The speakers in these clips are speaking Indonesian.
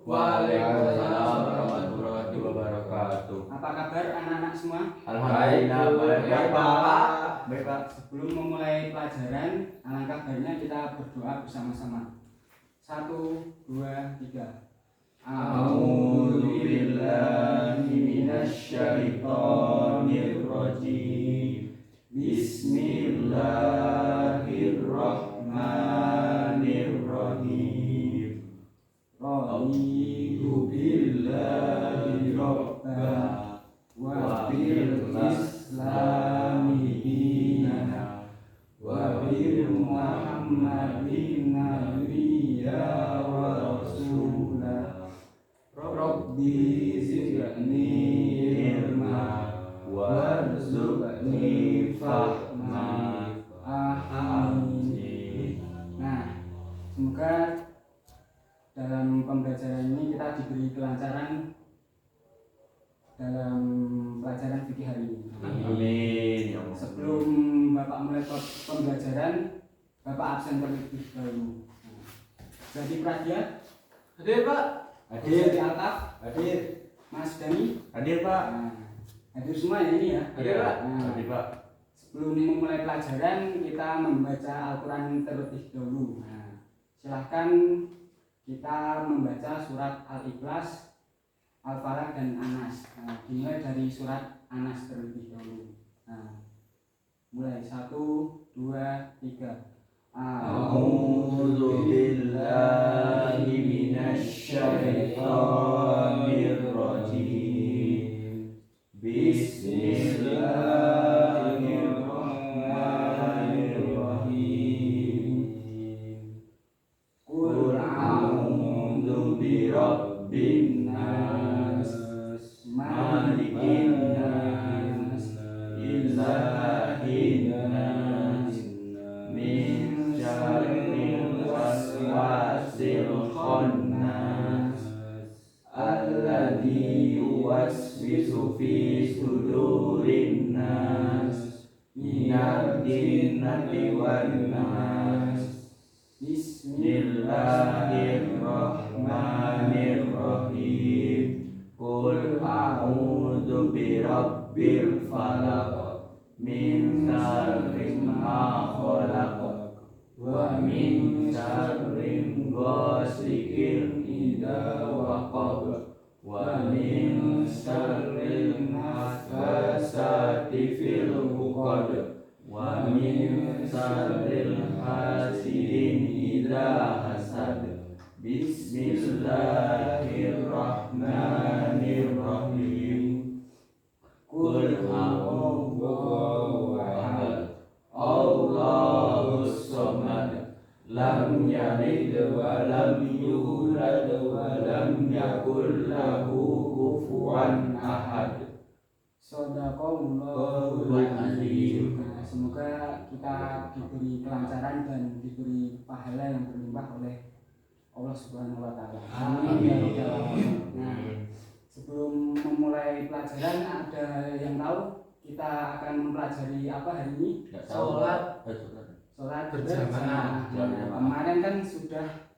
Waalaikumsalam warahmatullahi wabarakatuh. Apa kabar anak-anak semua? Alhamdulillah baik Pak. Baik Pak. Sebelum memulai pelajaran, alangkah baiknya kita berdoa bersama-sama. 1, 2, 3. A'udzubillahi minasyaitonirrajim. Bismillahirrahmanirrahim. Raditu billahi rabba wa bil islami dina wa bi Muhammadin nabiyya wa rasula. Rabbi zidni ilma warzuqni fahma. Amin. Nah, semoga dalam pembelajaran ini kita diberi kelancaran dalam pelajaran fikih hari ini. Amin. Sebelum Bapak mulai pembelajaran, Bapak absen terlebih dahulu. Jadi Pradia, Hadir Pak. Jadi Altaf, Hadir. Mas Dani, Hadir Pak. nah, hadir semua ya ini ya. Hadir Pak. Nah, Hadir Pak. sebelum memulai pelajaran kita membaca Al-Quran terlebih dahulu. Nah, silahkan kita membaca surat Al-Ikhlas, Al-Falaq dan Anas. Nah, dimulai dari surat Anas terlebih dahulu. Nah, mulai 1, 2, 3. A'udzu billahi minasyaitonir rajim. Bismillahirrahmanirrahim. Qul a'udzu birabbin nas, malikin nas, ilahin nas, min syarril waswasil khannas, alladzi yuwaswisu fi sudurin nas, minal jinnati wan nas. Bismillahirrahmanirrahim. Qul a'udzu birabbil falaq, min syarri ma khalaq, wa min syarri ghasiqin idza waqab, wa min syarri nafasati fil 'uqad, wa min syarri hasidin idza hasad. Bismillahirrahmanirrahim. Qul huwallahu ahad, Allahus samad, lam yalid wa lam yulad wa lam yakul lahu kufuwan ahad. Shadaqallahul azim. Nah, semoga kita diberi kelancaran dan diberi pahala yang berlimpah oleh Allah Subhanahu wa taala. Amin ya rabbal alamin. Nah, sebelum memulai pelajaran, ada yang tahu kita akan mempelajari apa hari ini? Sholat berjamaah. Nah, kemarin kan sudah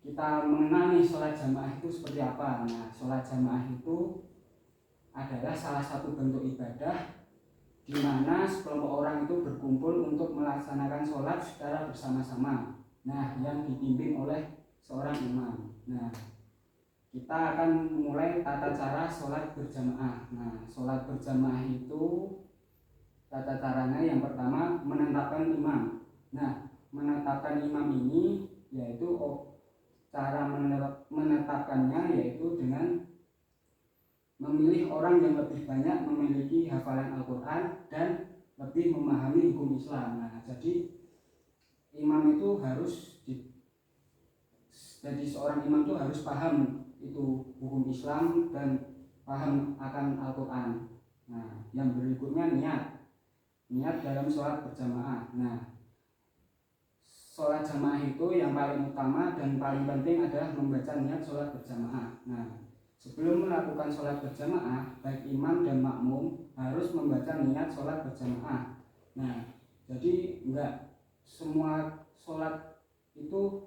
kita mengenal nih sholat jamaah itu seperti apa. Nah, sholat jamaah itu adalah salah satu bentuk ibadah di mana sekelompok orang itu berkumpul untuk melaksanakan sholat secara bersama-sama. Nah, yang dipimpin oleh seorang imam. Nah, kita akan mulai tata cara sholat berjamaah. Nah, sholat berjamaah itu tata caranya yang pertama menetapkan imam. Nah, menetapkan imam ini yaitu cara menetapkannya yaitu dengan memilih orang yang lebih banyak memiliki hafalan Al-Quran dan lebih memahami hukum Islam. Nah, jadi imam itu jadi seorang imam itu harus paham itu hukum Islam dan paham akan Al-Quran. Nah, yang berikutnya niat dalam sholat berjamaah. Nah, sholat jamaah itu yang paling utama dan paling penting adalah membaca niat sholat berjamaah. Nah, sebelum melakukan sholat berjamaah, baik imam dan makmum harus membaca niat sholat berjamaah. Nah, jadi enggak semua sholat itu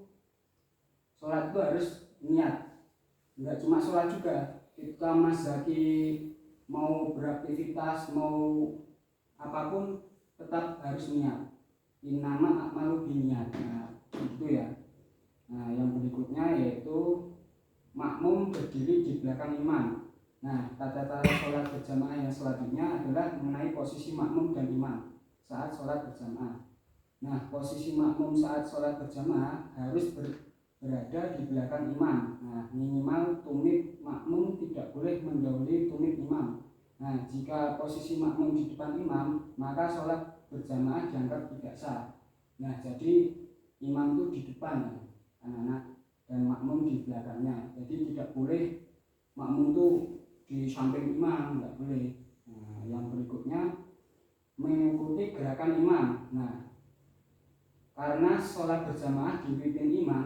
harus niat. Enggak cuma sholat juga, kita Mas Zaki mau beraktivitas, mau apapun tetap harus niat. Innama a'malu binniyat. Nah, gitu ya. Nah, yang berikutnya yaitu makmum berdiri di belakang imam. Nah, tata cara sholat berjamaah yang selanjutnya adalah mengenai posisi makmum dan imam saat sholat berjamaah. Nah, posisi makmum saat sholat berjamaah harus berada di belakang imam. Nah, minimal tumit makmum tidak boleh mendahului tumit imam. Nah, jika posisi makmum di depan imam, maka sholat berjamaah dianggap tidak sah. Nah, jadi imam itu di depan, anak-anak, dan makmum di belakangnya. Jadi tidak boleh makmum itu di samping imam, tidak boleh. Nah, yang berikutnya mengikuti gerakan imam. Nah, karena sholat berjamaah dipimpin imam,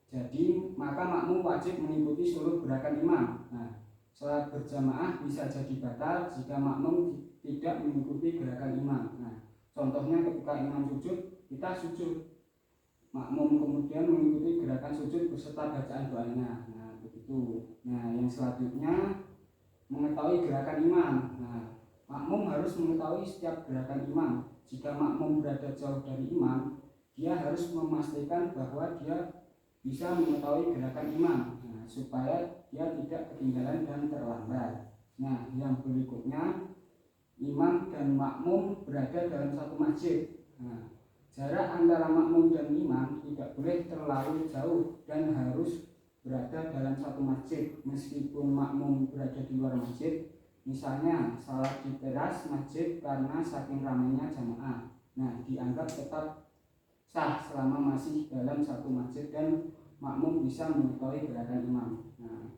jadi maka makmum wajib mengikuti seluruh gerakan imam. Nah, sholat berjamaah bisa jadi batal jika makmum tidak mengikuti gerakan imam. Nah, contohnya ketika imam sujud, kita sujud, makmum kemudian mengikuti gerakan sujud beserta bacaan doanya. Nah, begitu. Nah, yang selanjutnya mengetahui gerakan imam. Nah, makmum harus mengetahui setiap gerakan imam. Jika makmum berada jauh dari imam, dia harus memastikan bahwa dia bisa mengetahui gerakan imam, nah, supaya dia tidak ketinggalan dan terlambat. Nah, yang berikutnya imam dan makmum berada dalam satu masjid. Nah, jarak antara makmum dan imam tidak boleh terlalu jauh dan harus berada dalam satu masjid. Meskipun makmum berada di luar masjid, misalnya salat di teras masjid karena saking ramainya jamaah, nah dianggap tetap sah selama masih dalam satu masjid dan makmum bisa mengetahui gerakan imam. Nah,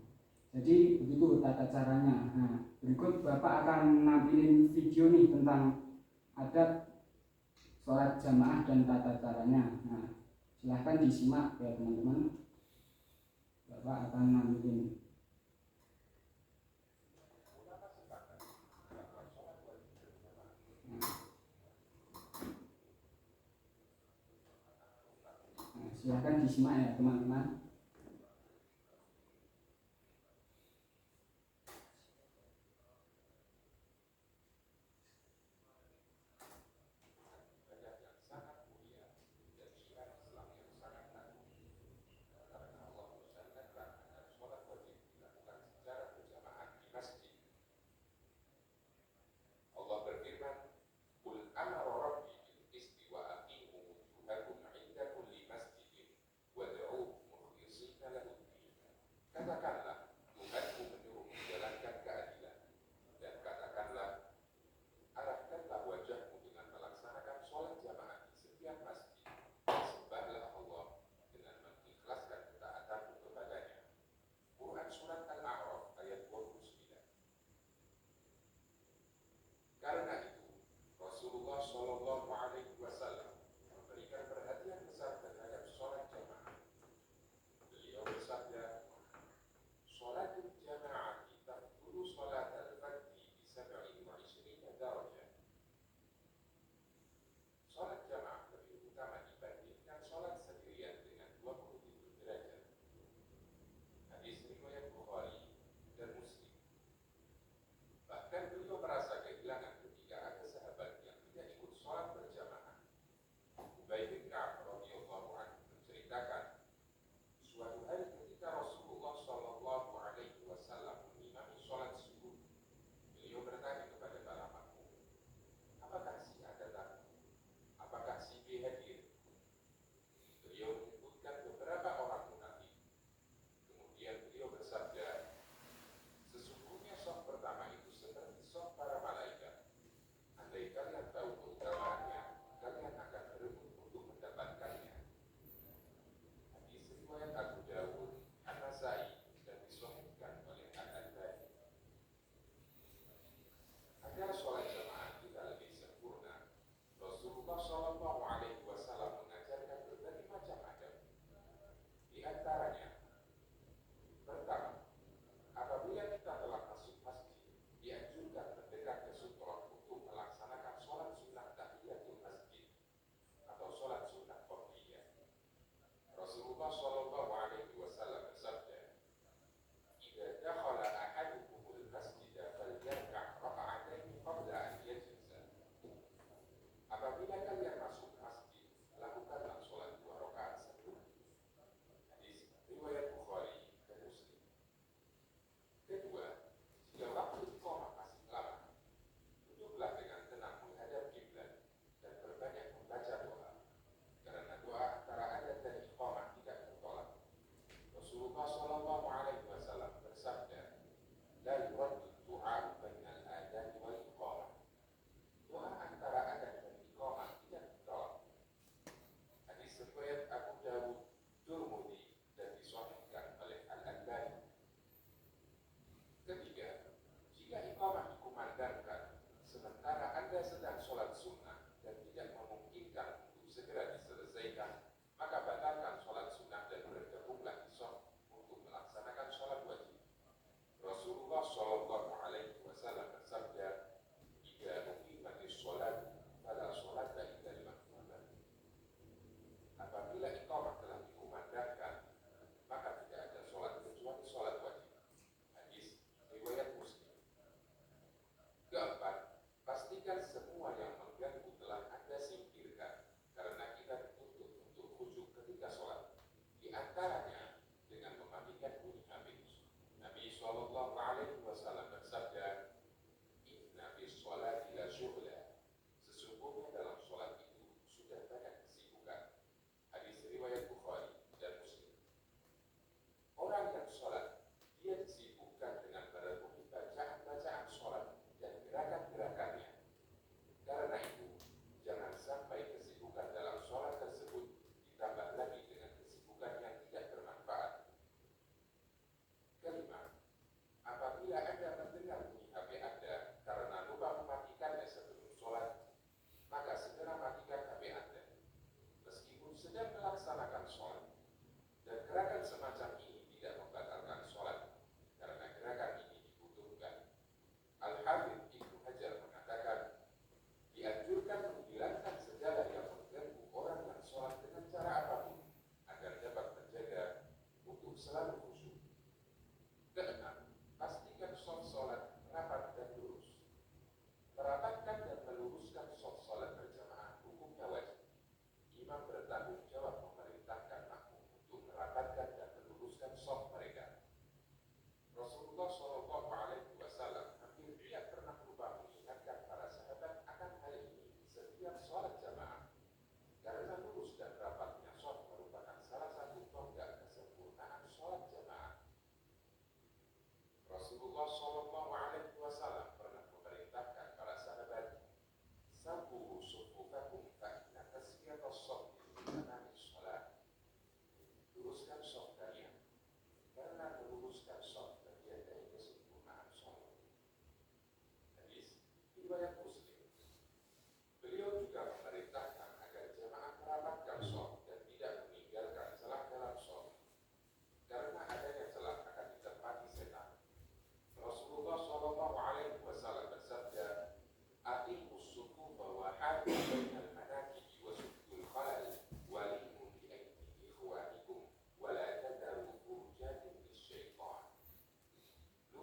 jadi begitu tata caranya. Nah, berikut Bapak akan nampilin video nih tentang adat sholat jamaah dan tata caranya. Nah, silahkan disimak ya teman-teman. Bapak akan nampilin. Nah, silahkan disimak ya teman-teman.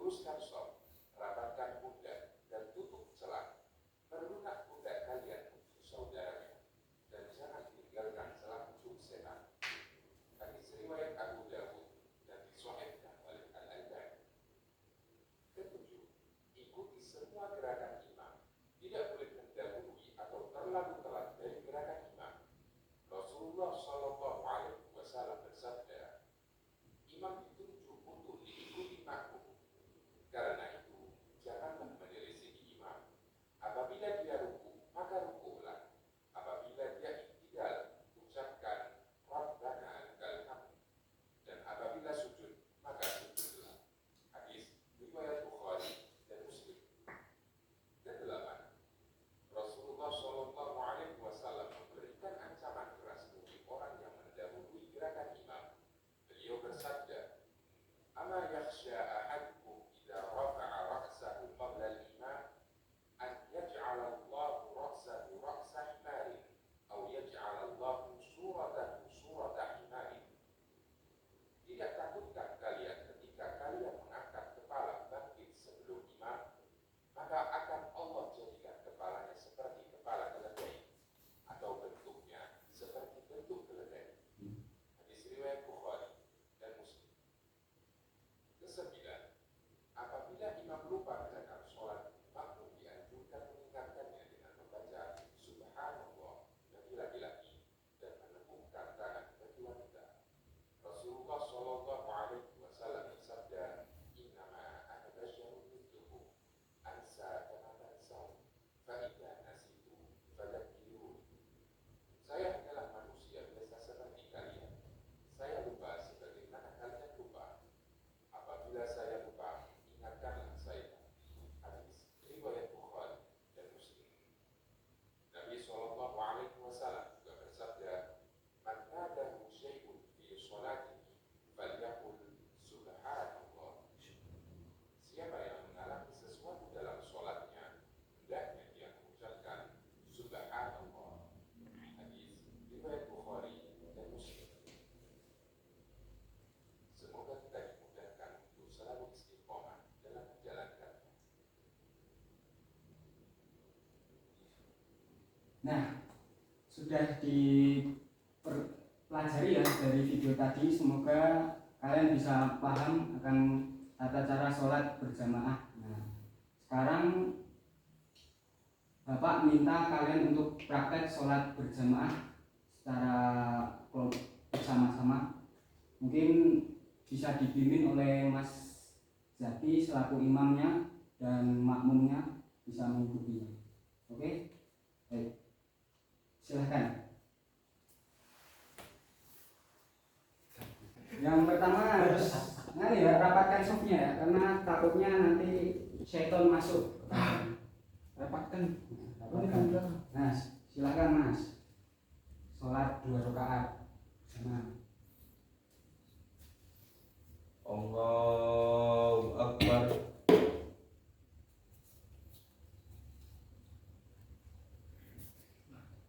luruskan shaf, rapatkan pundak dan tutup celah. Perlukan pundak kalian untuk saudaranya dan jangan tinggalkan celah untuk setan. Hadis riwayat Abu Dawud dan disahihkan oleh Al-Albani. Ketujuh, ikuti semua gerakan imam. Tidak boleh mendahului atau terlalu telat dari gerakan imam. Rasulullah Shallallahu Alaihi Wasallam bersabda, imam ditunjuk untuk diikuti makmum. Karena itu, janganlah menyelisih imam. Apabila dia ruku, maka rukulah. Apabila dia iktidal, ucapkan Rabbana lakal hamd. Dan apabila sujud, maka sujudlah. Hadis riwayat Bukhari dan Muslim. Kedelapan, Rasulullah Shallallahu Alaihi Wasallam memberikan ancaman keras bagi orang yang mendahului gerakan imam. Beliau bersabda, "Ama yakhsha ahadukum idza rafa'a ra'sahu qabla al-imam an yaj'ala Allahu ra'sahu ra'sa himarin aw yaj'ala Allahu suratahu surata himarin." Tidak takutkah kalian ketika kalian mengangkat kepala bangkit sebelum imam, maka akan Allah jadikan kepalanya seperti kepala keledai atau bentuknya seperti bentuk keledai. Hadis riwayat Bukhari dan Muslim. Kesembilan, apabila imam lupa gerakan sholat, makmum dianjurkan mengingatkannya dengan membaca Subhanallah bagi laki-laki dan menepukkan tangan bagi wanita. Rasulullah Shallallahu Alaihi Wasallam bersabda, "Innama ana basyarun mithlukum, ansa kama tansaun, fa idza nasitu fadzakkiruni." Saya adalah manusia biasa seperti kalian. Saya lupa sebagaimana kalian lupa. Apabila saya lupa, ingatkanlah saya. Hadis riwayat Bukhari dan Muslim. Nabi Shallallahu Alaihi Wasallam juga bersabda, "Man nadahu syai'un fi sholatihi falyaqul subhanallah." Siapa yang mengalami sesuatu dalam sholatnya, hendaknya dia mengucapkan subhanallah. Hadis riwayat Bukhari dan Muslim. Semoga kita dimudahkan untuk selalu istiqomah dalam menjalankannya. Nah, sudah dipelajari ya dari video tadi. Semoga kalian bisa paham akan tata cara sholat berjamaah. Nah, sekarang Bapak minta kalian untuk praktek sholat berjamaah secara bersama-sama. Mungkin bisa dibimbing oleh Mas Zaki selaku imamnya dan makmumnya bisa mengikuti. Oke? Baik. Silahkan. Yang pertama harus rapatkan softnya ya, karena takutnya nanti syaitan masuk. Rapatkan. Nah, silahkan Mas. Sholat 2 rakaat sama. Allahu Akbar.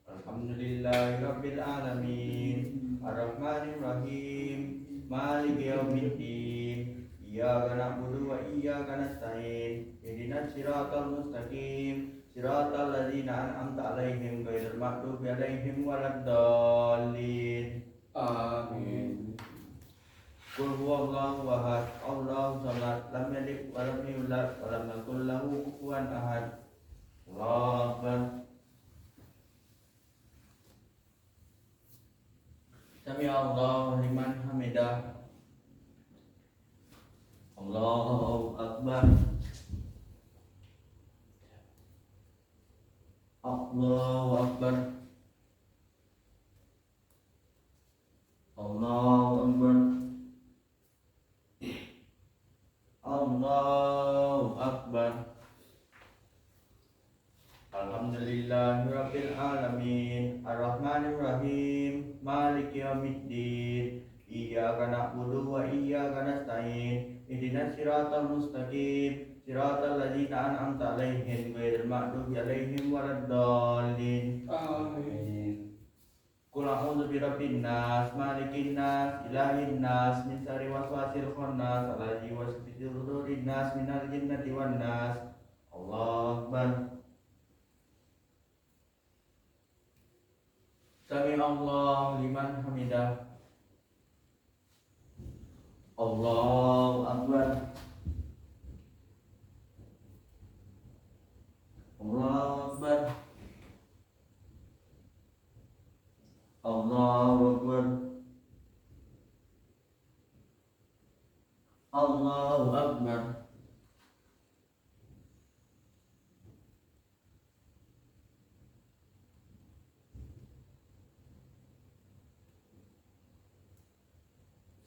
Alhamdulillahirabbil alamin. Ar-Rahmanir Rahim. Maliki yaumiddin. Iyyaka na'budu wa iyyaka nasta'in. Ihdinas siratal mustaqim. Siratal ladzina an'amta 'alaihim ghairil maghdubi 'alaihim waladdallin. Amin. Qul huwallahu ahad, Allahu samad, lam yalid wa lam yulad wa lam yakul lahu kufuwan ahad. Allahu Akbar. Sami Allahu liman hamidah. Allahu Akbar. Allahu Akbar. Allahu Akbar. Allahu Akbar. Alhamdulillahirabbil alamin. Ar-Rahmanir Rahim. Maliki yaumiddin. Iyyaka na'budu wa iyyaka nasta'in. Ihdinas siratal mustaqim. Siratal ladzina an'amta 'alaihim ghairil maghdubi 'alaihim waladdallin. Amin. Qul a'udzu birabbin nas, malikin nas, ilahin nas, min syarri waswasil khannas, alladzi yuwaswisu fi sudurin nas, minal jinnati wan nas. Allahu Akbar. Sami Allahu liman hamidah. Allahu Akbar. Allahu Akbar. Allahu Akbar. Allahu Akbar.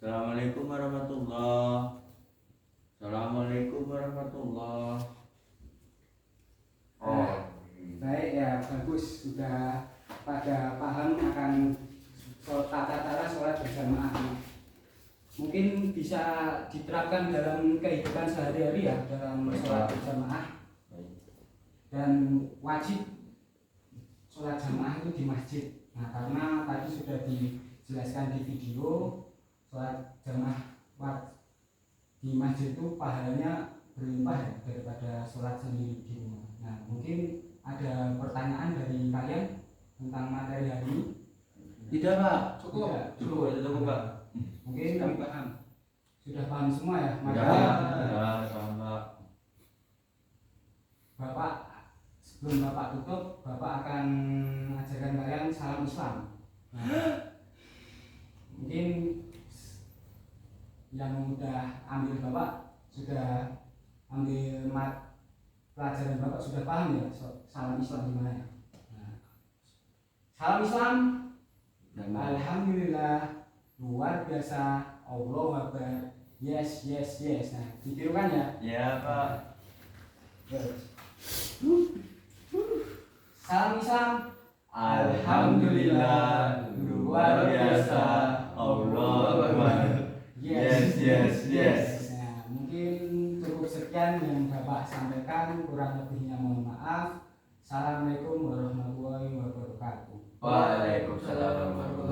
Assalamualaikum warahmatullahi. Assalamualaikum warahmatullahi. Oh, Baik ya, bagus, sudah pada paham akan tata cara sholat berjamaah. Mungkin bisa diterapkan dalam kehidupan sehari-hari ya, dalam sholat berjamaah. Dan wajib sholat jamaah itu di masjid. Nah, karena tadi sudah dijelaskan di video, sholat jamaah di masjid itu pahalanya berlimpah ya, daripada sholat sendiri di rumah. Nah, mungkin ada pertanyaan dari kalian tentang materi hari ini? tidak Pak. Cukup. Cukup Pak. Mungkin kami paham. Sudah paham semua ya? Ya, sama. Bapak, sebelum Bapak tutup, Bapak akan mengajarkan kalian salam Islam. Nah, mungkin yang udah ambil Bapak sudah ambil pelajaran Bapak sudah paham ya salam Islam gimana ya? Nah, salam Islam. Alhamdulillah, luar biasa, Allahu Akbar, yes. Nah, ditirukan ya? Ya Pak. Salam Islam. Alhamdulillah, luar biasa, Allahu Akbar. Yes. Nah, mungkin cukup sekian yang Bapak sampaikan, kurang lebihnya mohon maaf. Assalamualaikum warahmatullahi wabarakatuh. Waalaikumsalam warahmatullahi wabarakatuh.